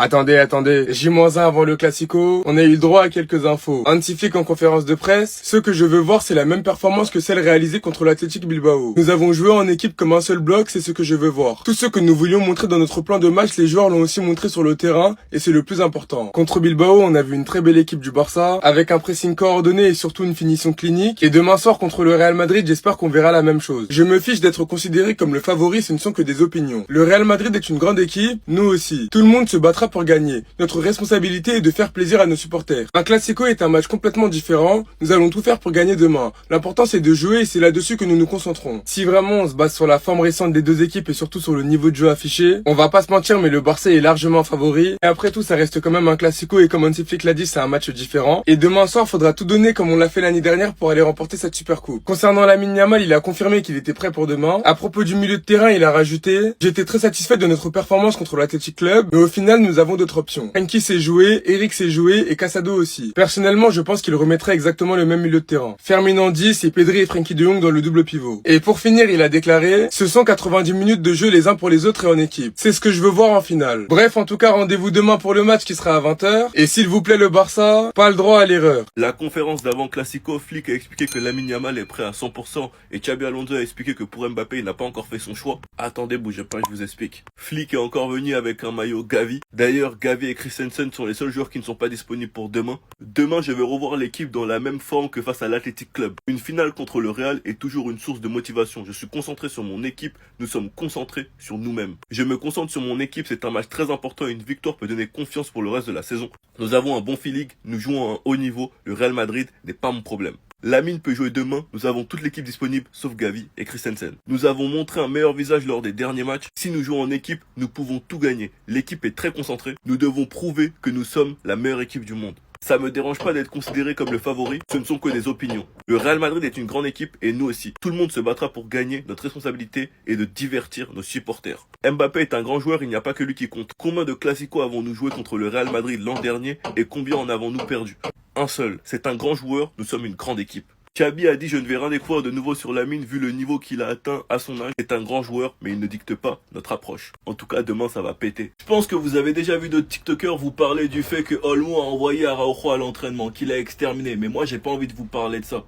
Attendez, J-1 avant le Classico, on a eu le droit à quelques infos. Hansi Flick en conférence de presse, ce que je veux voir c'est la même performance que celle réalisée contre l'Athletic Bilbao. Nous avons joué en équipe comme un seul bloc, c'est ce que je veux voir. Tout ce que nous voulions montrer dans notre plan de match, les joueurs l'ont aussi montré sur le terrain, et c'est le plus important. Contre Bilbao, on a vu une très belle équipe du Barça, avec un pressing coordonné et surtout une finition clinique, et demain soir contre le Real Madrid, j'espère qu'on verra la même chose. Je me fiche d'être considéré comme le favori, ce ne sont que des opinions. Le Real Madrid est une grande équipe, nous aussi. Tout le monde se battra pour gagner. Notre responsabilité est de faire plaisir à nos supporters. Un Classico est un match complètement différent, nous allons tout faire pour gagner demain. L'important c'est de jouer et c'est là-dessus que nous nous concentrons. Si vraiment on se base sur la forme récente des deux équipes et surtout sur le niveau de jeu affiché, on va pas se mentir mais le Barça est largement favori. Et après tout ça reste quand même un Classico et comme Hansi Flick l'a dit c'est un match différent. Et demain soir faudra tout donner comme on l'a fait l'année dernière pour aller remporter cette super coupe. Concernant Lamine Yamal, il a confirmé qu'il était prêt pour demain. À propos du milieu de terrain, il a rajouté: j'étais très satisfait de notre performance contre l'Athletic Club, mais au final nous avons d'autres options. Frenkie s'est joué, Eric s'est joué et Casado aussi. Personnellement, je pense qu'il remettrait exactement le même milieu de terrain. Firmino en 10 et Pedri et Frenkie de Jong dans le double pivot. Et pour finir, il a déclaré: ce sont 90 minutes de jeu les uns pour les autres et en équipe. C'est ce que je veux voir en finale. Bref, en tout cas, rendez-vous demain pour le match qui sera à 20h. Et s'il vous plaît le Barça, pas le droit à l'erreur. La conférence d'avant Classico, Flick a expliqué que Lamine Yamal est prêt à 100% et Xabi Alonso a expliqué que pour Mbappé, il n'a pas encore fait son choix. Attendez, bougez pas, je vous explique. Flick est encore venu avec un maillot Gavi. D'ailleurs, Gavi et Christensen sont les seuls joueurs qui ne sont pas disponibles pour demain. Demain, je vais revoir l'équipe dans la même forme que face à l'Athletic Club. Une finale contre le Real est toujours une source de motivation. Je suis concentré sur mon équipe, nous sommes concentrés sur nous-mêmes. Je me concentre sur mon équipe, c'est un match très important et une victoire peut donner confiance pour le reste de la saison. Nous avons un bon feeling, nous jouons à un haut niveau, le Real Madrid n'est pas mon problème. Lamine peut jouer demain, nous avons toute l'équipe disponible sauf Gavi et Christensen. Nous avons montré un meilleur visage lors des derniers matchs. Si nous jouons en équipe, nous pouvons tout gagner. L'équipe est très concentrée, nous devons prouver que nous sommes la meilleure équipe du monde. Ça me dérange pas d'être considéré comme le favori, ce ne sont que des opinions. Le Real Madrid est une grande équipe et nous aussi. Tout le monde se battra pour gagner, notre responsabilité est de divertir nos supporters. Mbappé est un grand joueur, il n'y a pas que lui qui compte. Combien de classicos avons-nous joué contre le Real Madrid l'an dernier et combien en avons-nous perdu? Un seul, c'est un grand joueur, nous sommes une grande équipe. Xabi a dit: je ne vais rien découvrir de nouveau sur Lamine vu le niveau qu'il a atteint à son âge. C'est un grand joueur mais il ne dicte pas notre approche. En tout cas demain ça va péter. Je pense que vous avez déjà vu d'autres TikTokers vous parler du fait que Olmo a envoyé Araujo à l'entraînement, qu'il a exterminé. Mais moi j'ai pas envie de vous parler de ça.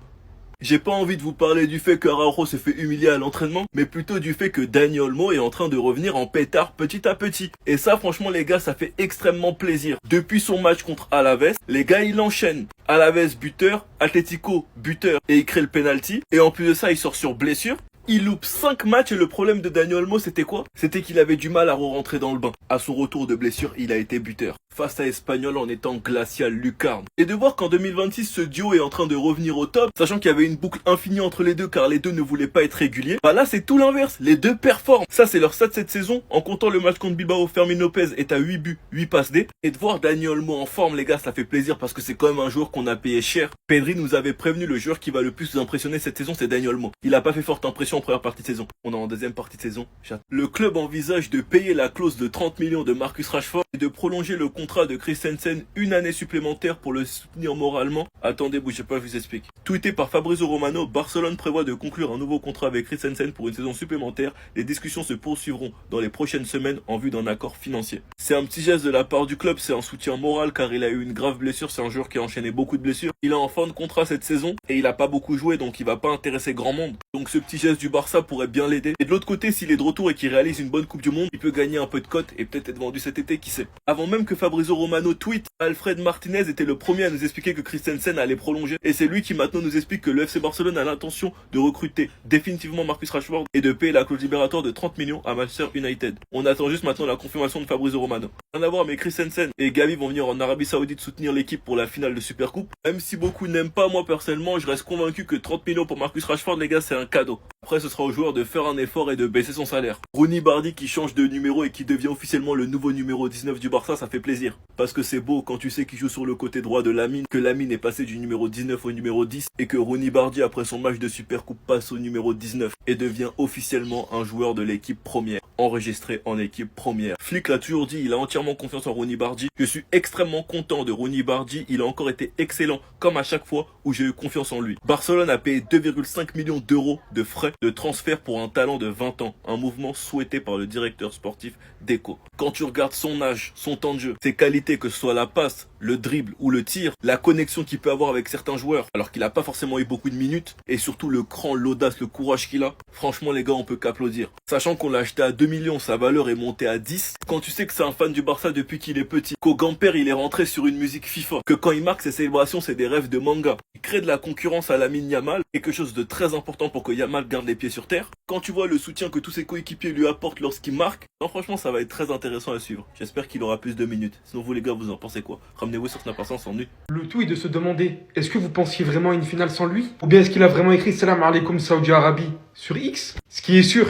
J'ai pas envie de vous parler du fait que Araujo s'est fait humilier à l'entraînement, mais plutôt du fait que Dani Olmo est en train de revenir en pétard petit à petit. Et ça franchement les gars, ça fait extrêmement plaisir. Depuis son match contre Alaves, les gars il enchaîne. Alaves buteur, Atlético buteur et il crée le penalty. Et en plus de ça il sort sur blessure. Il loupe 5 matchs et le problème de Dani Olmo c'était quoi? C'était qu'il avait du mal à re-rentrer dans le bain. À son retour de blessure, il a été buteur. Face à Espanyol en étant glacial lucarne. Et de voir qu'en 2026 ce duo est en train de revenir au top, sachant qu'il y avait une boucle infinie entre les deux car les deux ne voulaient pas être réguliers. Bah là c'est tout l'inverse, les deux performent. Ça c'est leur stat cette saison, en comptant le match contre Bilbao, Fermin Lopez est à 8 buts, 8 passes D. Et de voir Dani Olmo en forme les gars, ça fait plaisir parce que c'est quand même un joueur qu'on a payé cher. Pedri nous avait prévenu, le joueur qui va le plus nous impressionner cette saison c'est Dani Olmo. Il a pas fait forte impression en première partie de saison. On est en deuxième partie de saison. Le club envisage de payer la clause de 30 millions de Marcus Rashford et de prolonger le contrat de Christensen une année supplémentaire pour le soutenir moralement. Attendez, bougez pas, je vous explique. Tweeté par Fabrizio Romano, Barcelone prévoit de conclure un nouveau contrat avec Christensen pour une saison supplémentaire. Les discussions se poursuivront dans les prochaines semaines en vue d'un accord financier. C'est un petit geste de la part du club, c'est un soutien moral car il a eu une grave blessure, c'est un joueur qui a enchaîné beaucoup de blessures. Il est en fin de contrat cette saison et il a pas beaucoup joué donc il va pas intéresser grand monde. Donc ce petit geste du Barça pourrait bien l'aider. Et de l'autre côté, s'il est de retour et qu'il réalise une bonne Coupe du Monde, il peut gagner un peu de cote et peut-être être vendu cet été, qui sait. Avant même que Fabrizio Romano tweet, Alfred Martinez était le premier à nous expliquer que Christensen allait prolonger. Et c'est lui qui maintenant nous explique que le FC Barcelone a l'intention de recruter définitivement Marcus Rashford et de payer la clause libératoire de 30 millions à Manchester United. On attend juste maintenant la confirmation de Fabrizio Romano. Rien à voir, mais Christensen et Gavi vont venir en Arabie Saoudite soutenir l'équipe pour la finale de Supercoupe. Même si beaucoup n'aiment pas, moi personnellement, je reste convaincu que 30 millions pour Marcus Rashford, les gars, c'est un cadeau. Après, ce sera au joueur de faire un effort et de baisser son salaire. Rooney Bardi qui change de numéro et qui devient officiellement le nouveau numéro 19 du Barça, ça fait plaisir. Parce que c'est beau quand tu sais qu'il joue sur le côté droit de Lamine, que Lamine est passé du numéro 19 au numéro 10 et que Rooney Bardi après son match de Supercoupe passe au numéro 19 et devient officiellement un joueur de l'équipe première, enregistré en équipe première. Flick l'a toujours dit, il a entièrement confiance en Rooney Bardi. Je suis extrêmement content de Rooney Bardi, il a encore été excellent comme à chaque fois où j'ai eu confiance en lui. Barcelone a payé 2,5 millions d'euros de frais prêt, de transfert pour un talent de 20 ans, un mouvement souhaité par le directeur sportif Deco. Quand tu regardes son âge, son temps de jeu, ses qualités, que ce soit la passe, le dribble ou le tir, la connexion qu'il peut avoir avec certains joueurs, alors qu'il n'a pas forcément eu beaucoup de minutes, et surtout le cran, l'audace, le courage qu'il a, franchement les gars, on peut qu'applaudir. Sachant qu'on l'a acheté à 2 millions, sa valeur est montée à 10, quand tu sais que c'est un fan du Barça depuis qu'il est petit, qu'au Gamper il est rentré sur une musique FIFA, que quand il marque ses célébrations c'est des rêves de manga, il crée de la concurrence à Lamine Yamal, quelque chose de très important pour que Yamal garde les pieds sur terre. Quand tu vois le soutien que tous ses coéquipiers lui apportent lorsqu'il marque, non franchement ça va être très intéressant à suivre. J'espère qu'il aura plus de minutes. Sinon vous les gars, vous en pensez quoi? Ramenez-vous sur Snap Instant sans nu. Le tout est de se demander, est-ce que vous pensiez vraiment à une finale sans lui? Ou bien est-ce qu'il a vraiment écrit Salam alaikum Saudi Arabie sur X? Ce qui est sûr,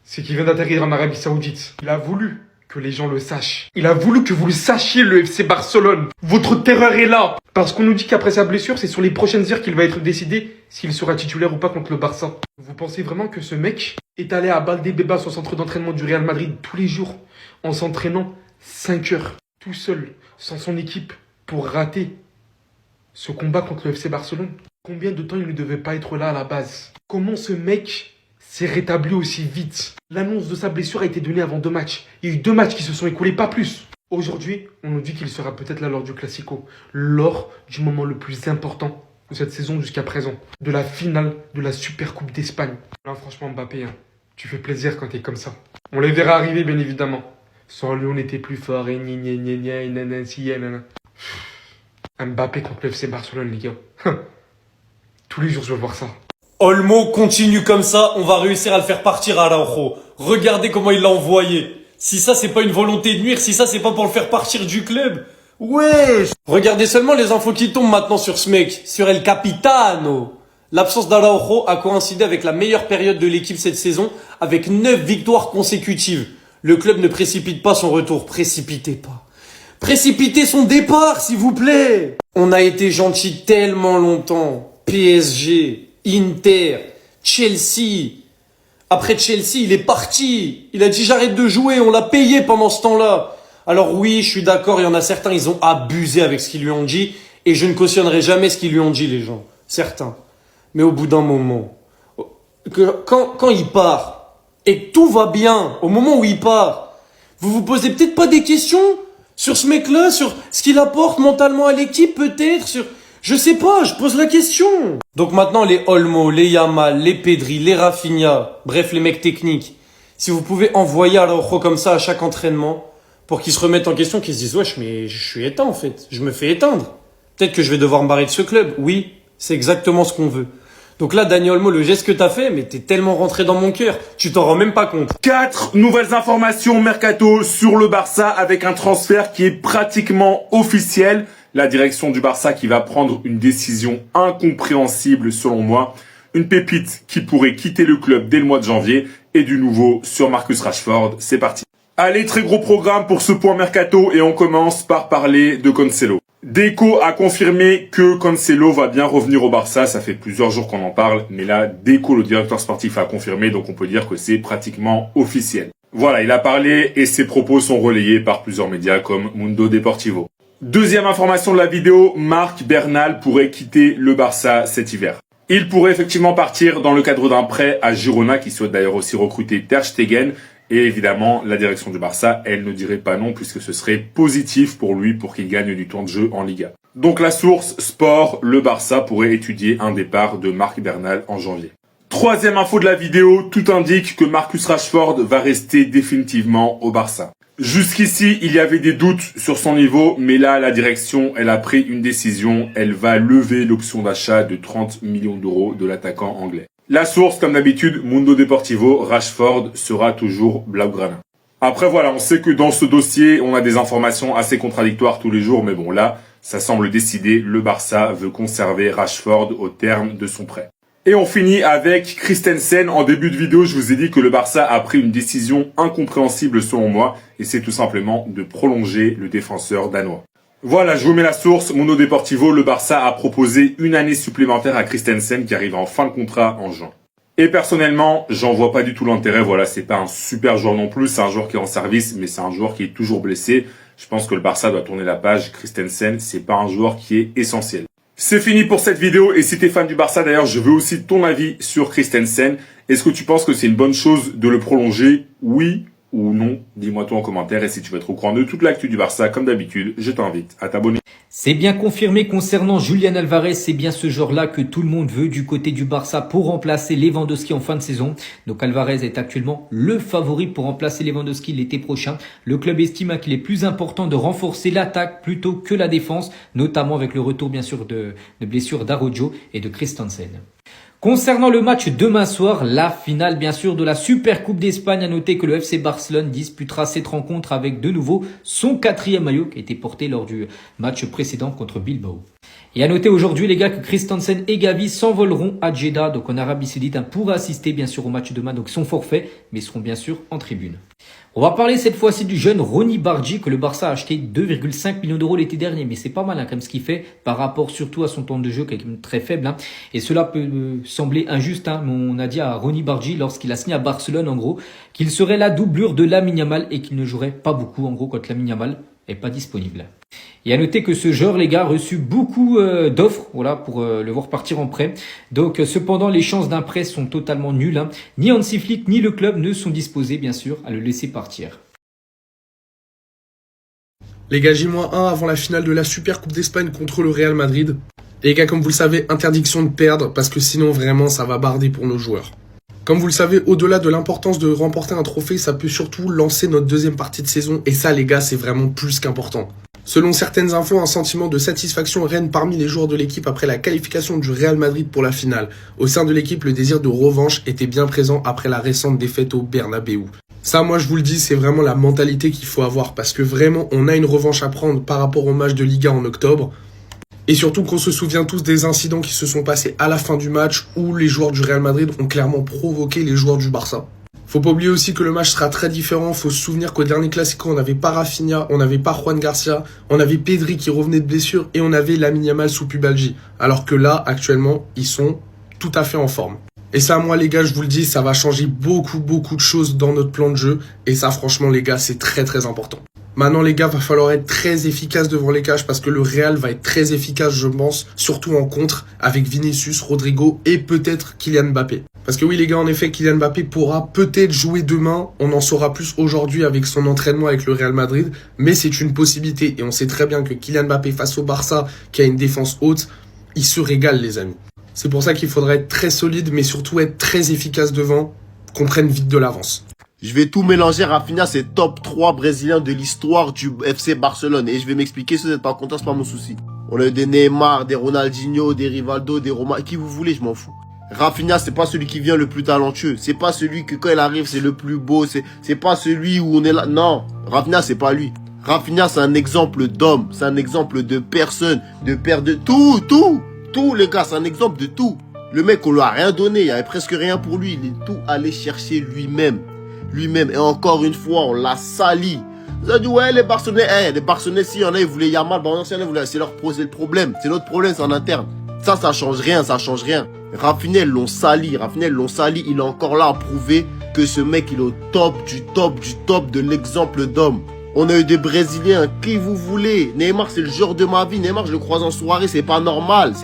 c'est qu'il vient d'atterrir en Arabie Saoudite. Il a voulu que les gens le sachent. Il a voulu que vous le sachiez, le FC Barcelone. Votre terreur est là. Parce qu'on nous dit qu'après sa blessure, c'est sur les prochaines heures qu'il va être décidé s'il sera titulaire ou pas contre le Barça. Vous pensez vraiment que ce mec est allé à Valdebebas au centre d'entraînement du Real Madrid tous les jours en s'entraînant 5 heures, tout seul, sans son équipe, pour rater ce combat contre le FC Barcelone? Combien de temps il ne devait pas être là à la base? Comment ce mec s'est rétabli aussi vite? L'annonce de sa blessure a été donnée avant 2 matchs. Il y a eu 2 matchs qui se sont écoulés, pas plus. Aujourd'hui, on nous dit qu'il sera peut-être là lors du Classico, lors du moment le plus important de cette saison jusqu'à présent, de la finale de la Super Coupe d'Espagne. Là, franchement, Mbappé, tu fais plaisir quand t'es comme ça. On les verra arriver, bien évidemment. Sans lui, on était plus fort, et Mbappé contre le FC Barcelone, les gars. Tous les jours, je veux voir ça. Olmo continue comme ça, on va réussir à le faire partir à Araujo. Regardez comment il l'a envoyé. Si ça c'est pas une volonté de nuire, si ça c'est pas pour le faire partir du club. Ouais. Regardez seulement les infos qui tombent maintenant sur ce mec, sur El Capitano. L'absence d'Araujo a coïncidé avec la meilleure période de l'équipe cette saison, avec 9 victoires consécutives. Le club ne précipite pas son retour, précipitez pas. Précipitez son départ, s'il vous plaît. On a été gentil tellement longtemps. PSG, Inter, Chelsea. Après Chelsea, il est parti. Il a dit j'arrête de jouer, on l'a payé pendant ce temps-là. Alors oui, je suis d'accord, il y en a certains, ils ont abusé avec ce qu'ils lui ont dit. Et je ne cautionnerai jamais ce qu'ils lui ont dit, les gens. Certains. Mais au bout d'un moment, quand il part, et que tout va bien, au moment où il part, vous vous posez peut-être pas des questions sur ce mec-là, sur ce qu'il apporte mentalement à l'équipe, peut-être, sur... Je sais pas, je pose la question. Donc maintenant, les Olmo, les Yamal, les Pedri, les Rafinha, bref, les mecs techniques, si vous pouvez envoyer Araujo comme ça à chaque entraînement, pour qu'ils se remettent en question, qu'ils se disent, wesh, mais je suis éteint en fait, je me fais éteindre. Peut-être que je vais devoir me barrer de ce club. Oui, c'est exactement ce qu'on veut. Donc là, Dani Olmo, le geste que t'as fait, mais t'es tellement rentré dans mon cœur, tu t'en rends même pas compte. 4 nouvelles informations mercato sur le Barça avec un transfert qui est pratiquement officiel. La direction du Barça qui va prendre une décision incompréhensible selon moi. Une pépite qui pourrait quitter le club dès le mois de janvier et du nouveau sur Marcus Rashford. C'est parti. Allez, très gros programme pour ce point mercato et on commence par parler de Cancelo. Deco a confirmé que Cancelo va bien revenir au Barça. Ça fait plusieurs jours qu'on en parle, mais là, Deco, le directeur sportif, a confirmé, donc on peut dire que c'est pratiquement officiel. Voilà, il a parlé et ses propos sont relayés par plusieurs médias comme Mundo Deportivo. Deuxième information de la vidéo, Marc Bernal pourrait quitter le Barça cet hiver. Il pourrait effectivement partir dans le cadre d'un prêt à Girona, qui souhaite d'ailleurs aussi recruter Ter Stegen. Et évidemment, la direction du Barça, elle ne dirait pas non, puisque ce serait positif pour lui pour qu'il gagne du temps de jeu en Liga. Donc la source Sport, le Barça pourrait étudier un départ de Marc Bernal en janvier. Troisième info de la vidéo, tout indique que Marcus Rashford va rester définitivement au Barça. Jusqu'ici, il y avait des doutes sur son niveau, mais là, la direction, elle a pris une décision. Elle va lever l'option d'achat de 30 millions d'euros de l'attaquant anglais. La source, comme d'habitude, Mundo Deportivo, Rashford sera toujours blaugrana. Après, voilà, on sait que dans ce dossier, on a des informations assez contradictoires tous les jours, mais bon, là, ça semble décidé. Le Barça veut conserver Rashford au terme de son prêt. Et on finit avec Christensen. En début de vidéo, je vous ai dit que le Barça a pris une décision incompréhensible selon moi, et c'est tout simplement de prolonger le défenseur danois. Voilà, je vous mets la source. Mundo Deportivo, le Barça a proposé une année supplémentaire à Christensen qui arrive en fin de contrat en juin. Et personnellement, j'en vois pas du tout l'intérêt. Voilà, c'est pas un super joueur non plus. C'est un joueur qui est en service, mais c'est un joueur qui est toujours blessé. Je pense que le Barça doit tourner la page. Christensen, c'est pas un joueur qui est essentiel. C'est fini pour cette vidéo et si t'es fan du Barça d'ailleurs, je veux aussi ton avis sur Christensen. Est-ce que tu penses que c'est une bonne chose de le prolonger? Oui ou non? Dis-moi toi en commentaire, et si tu veux être au courant de toute l'actu du Barça, comme d'habitude, je t'invite à t'abonner. C'est bien confirmé concernant Julián Álvarez, c'est bien ce joueur-là que tout le monde veut du côté du Barça pour remplacer Lewandowski en fin de saison. Donc Álvarez est actuellement le favori pour remplacer Lewandowski l'été prochain. Le club estime qu'il est plus important de renforcer l'attaque plutôt que la défense, notamment avec le retour bien sûr de blessures d'Araujo et de Christensen. Concernant le match demain soir, la finale bien sûr de la Super Coupe d'Espagne, à noter que le FC Barcelone disputera cette rencontre avec de nouveau son 4e maillot qui a été porté lors du match précédent contre Bilbao. Et à noter aujourd'hui les gars que Christensen et Gavi s'envoleront à Jeddah, donc en Arabie Saoudite, pour assister bien sûr au match demain, donc son forfait, mais seront bien sûr en tribune. On va parler cette fois-ci du jeune Ronny Bargi que le Barça a acheté 2,5 millions d'euros l'été dernier, mais c'est pas mal quand même ce qu'il fait par rapport surtout à son temps de jeu qui est quand même très faible. Et cela peut sembler injuste, mais on a dit à Ronny Bargi lorsqu'il a signé à Barcelone en gros qu'il serait la doublure de Lamine Yamal et qu'il ne jouerait pas beaucoup en gros quand Lamine Yamal est pas disponible. Et à noter que ce joueur, les gars, a reçu beaucoup d'offres, voilà, pour le voir partir en prêt. Donc, cependant, les chances d'un prêt sont totalement nulles. Ni Hansi Flick, ni le club ne sont disposés, bien sûr, à le laisser partir. Les gars, J-1 avant la finale de la Super Coupe d'Espagne contre le Real Madrid. Et les gars, comme vous le savez, interdiction de perdre, parce que sinon, vraiment, ça va barder pour nos joueurs. Comme vous le savez, au-delà de l'importance de remporter un trophée, ça peut surtout lancer notre deuxième partie de saison. Et ça, les gars, c'est vraiment plus qu'important. Selon certaines infos, un sentiment de satisfaction règne parmi les joueurs de l'équipe après la qualification du Real Madrid pour la finale. Au sein de l'équipe, le désir de revanche était bien présent après la récente défaite au Bernabéu. Ça, moi, je vous le dis, c'est vraiment la mentalité qu'il faut avoir parce que vraiment, on a une revanche à prendre par rapport au match de Liga en octobre. Et surtout qu'on se souvient tous des incidents qui se sont passés à la fin du match où les joueurs du Real Madrid ont clairement provoqué les joueurs du Barça. Faut pas oublier aussi que le match sera très différent. Faut se souvenir qu'au dernier Classico, on n'avait pas Rafinha, on n'avait pas Juan Garcia, on avait Pedri qui revenait de blessure et on avait Lamine Yamal sous pubalgie. Alors que là, actuellement, ils sont tout à fait en forme. Et ça, moi, les gars, je vous le dis, ça va changer beaucoup de choses dans notre plan de jeu. Et ça, franchement, les gars, c'est très important. Maintenant, les gars, va falloir être très efficace devant les cages parce que le Real va être très efficace, je pense, surtout en contre avec Vinicius, Rodrigo et peut-être Kylian Mbappé. Parce que oui, les gars, en effet, Kylian Mbappé pourra peut-être jouer demain. On en saura plus aujourd'hui avec son entraînement avec le Real Madrid. Mais c'est une possibilité. Et on sait très bien que Kylian Mbappé face au Barça, qui a une défense haute, il se régale, les amis. C'est pour ça qu'il faudra être très solide, mais surtout être très efficace devant, qu'on prenne vite de l'avance. Je vais tout mélanger. Rafinha, c'est top 3 brésiliens de l'histoire du FC Barcelone. Et je vais m'expliquer. Si vous n'êtes pas content, c'est pas mon souci. On a eu des Neymar, des Ronaldinho, des Rivaldo, des Roma. Qui vous voulez, je m'en fous. Rafinha, c'est pas celui qui vient le plus talentueux. C'est pas celui que quand il arrive, c'est le plus beau. C'est pas celui où on est là. Non. Rafinha, c'est pas lui. Rafinha, c'est un exemple d'homme. C'est un exemple de personne. De père de tout. Tout, les gars. C'est un exemple de tout. Le mec, on lui a rien donné. Il y avait presque rien pour lui. Il est tout allé chercher lui-même. Et encore une fois, on l'a sali. Vous avez dit, ouais, les Barcelonais, s'il y en a, ils voulaient Yamal, c'est le problème. C'est notre problème, c'est en interne. Ça change rien. Rafinha, l'ont sali. Il est encore là à prouver que ce mec, il est au top de l'exemple d'homme. On a eu des Brésiliens, qui vous voulez. Neymar, c'est le joueur de ma vie. Neymar, je le croise en soirée, c'est pas normal.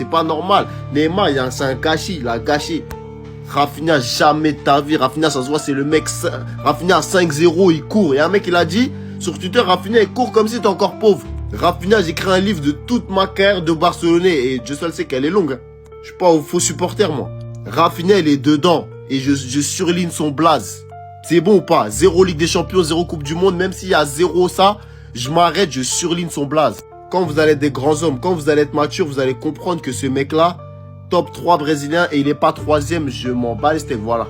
Neymar, c'est un gâchis, il a gâché. Rafinha, jamais de ta vie. Rafinha, ça se voit, c'est le mec. Rafinha, 5-0, il court. Et un mec, il a dit, sur Twitter, Rafinha, il court comme si t'es encore pauvre. Rafinha, j'ai écrit un livre de toute ma carrière de Barcelonais. Et Dieu seul sait qu'elle est longue. Je suis pas au faux supporter, moi. Rafinha, il est dedans. Et je surligne son blaze. C'est bon ou pas? 0 Ligue des Champions, 0 Coupe du Monde. Même s'il y a 0 ça, je m'arrête, je surligne son blaze. Quand vous allez être des grands hommes, quand vous allez être mature, vous allez comprendre que ce mec-là, top 3 brésilien et il est pas 3e, je m'en bats les steaks, voilà.